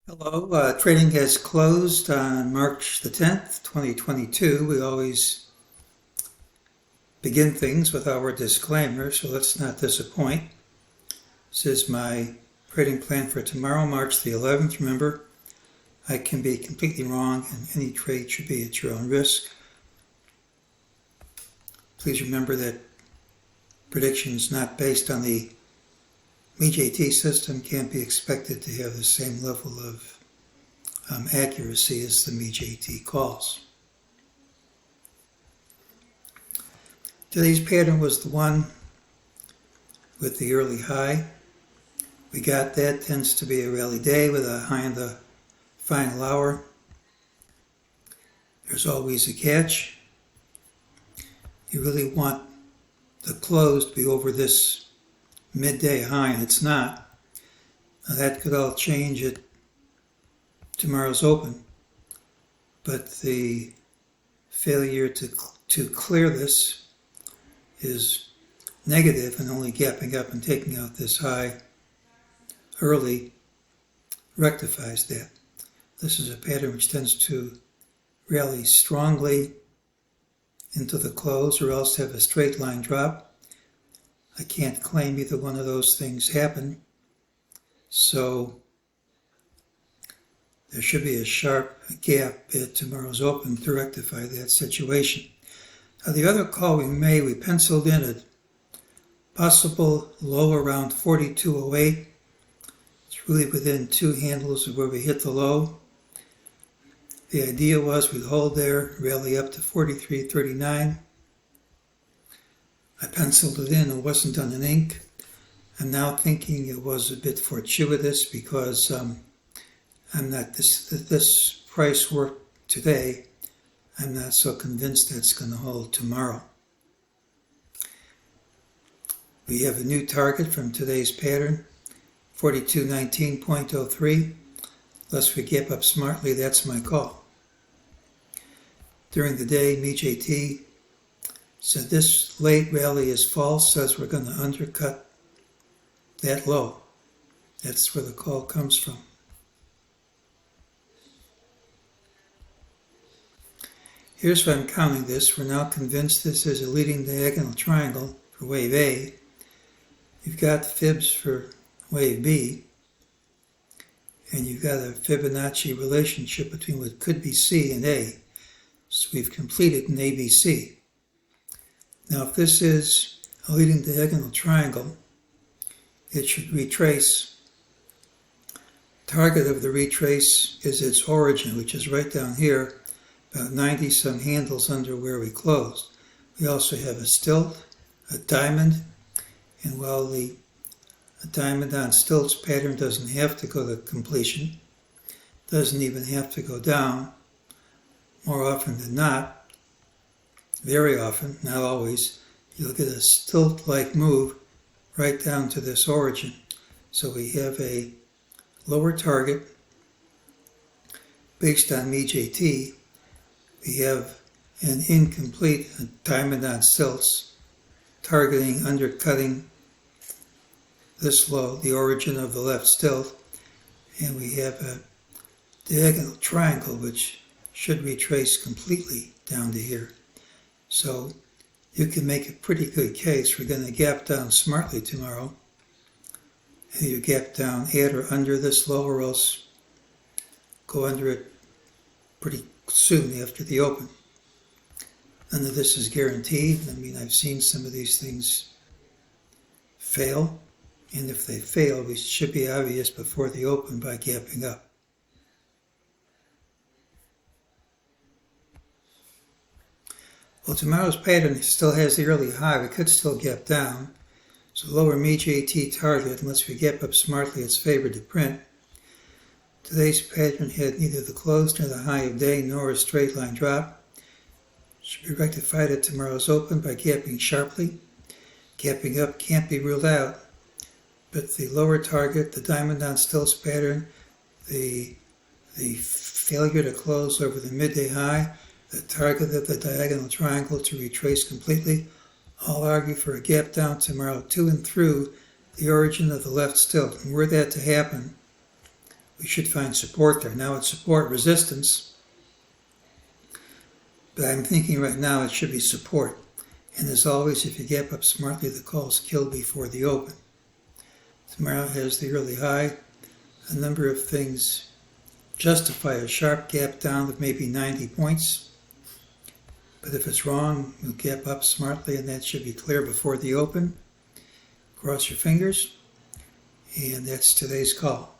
Hello, trading has closed on March the 10th, 2022. We always begin things with our disclaimer, so let's not disappoint. This is my trading plan for tomorrow, March the 11th. Remember, I can be completely wrong and any trade should be at your own risk. Please remember that predictions not based on the MEJT system can't be expected to have the same level of accuracy as the MEJT calls. Today's pattern was the one with the early high. We got that. Tends to be a rally day with a high in the final hour. There's always a catch. You really want the close to be over this midday high, and it's not. Now that could all change at tomorrow's open, but the failure to clear this is negative, and only gapping up and taking out this high early rectifies that. This is a pattern which tends to rally strongly into the close or else have a straight line drop. I can't claim either one of those things happen, so there should be a sharp gap at tomorrow's open to rectify that situation. Now, the other call we penciled in a possible low around 42.08. It's really within two handles of where we hit the low. The idea was we'd hold there, rally up to 43.39. I penciled it in. It wasn't done in ink. I'm now thinking it was a bit fortuitous because I'm not this price work today. I'm not so convinced that it's going to hold tomorrow. We have a new target from today's pattern, 42.19.03. Unless we gap up smartly, that's my call. During the day, MEJT said this late rally is false, says we're going to undercut that low. That's where the call comes from. Here's why I'm counting this. We're now convinced this is a leading diagonal triangle for wave A. You've got fibs for wave B, and you've got a Fibonacci relationship between what could be C and A. So we've completed an ABC. Now, if this is a leading diagonal triangle, it should retrace. Target of the retrace is its origin, which is right down here, about 90 some handles under where we closed. We also have a stilt, a diamond, and while a diamond on stilts pattern doesn't have to go to completion, doesn't even have to go down, more often than not, very often, not always, you'll get a stilt-like move right down to this origin. So we have a lower target based on MEJT. We have an incomplete diamond on stilts targeting undercutting this low, the origin of the left stilt, and we have a diagonal triangle which should retrace completely down to here. So you can make a pretty good case. We're going to gap down smartly tomorrow. And you gap down at or under this low, or else go under it pretty soon after the open. None of this is guaranteed. I mean, I've seen some of these things fail, and if they fail, we should be obvious before the open by gapping up. Well, tomorrow's pattern still has the early high. We could still gap down. So lower MEJT target, unless we gap up smartly, it's favored to print. Today's pattern had neither the close nor the high of day, nor a straight line drop. Should be rectified at tomorrow's open by gapping sharply. Gapping up can't be ruled out, but the lower target, the diamond on stilts pattern, the failure to close over the midday high, the target of the diagonal triangle to retrace completely, all argue for a gap down tomorrow to and through the origin of the left stilt. And were that to happen, we should find support there. Now it's support resistance, but I'm thinking right now it should be support. And as always, if you gap up smartly, the call is killed before the open. Tomorrow has the early high. A number of things justify a sharp gap down of maybe 90 points. But if it's wrong, we'll gap up smartly, and that should be clear before the open. Cross your fingers, and that's today's call.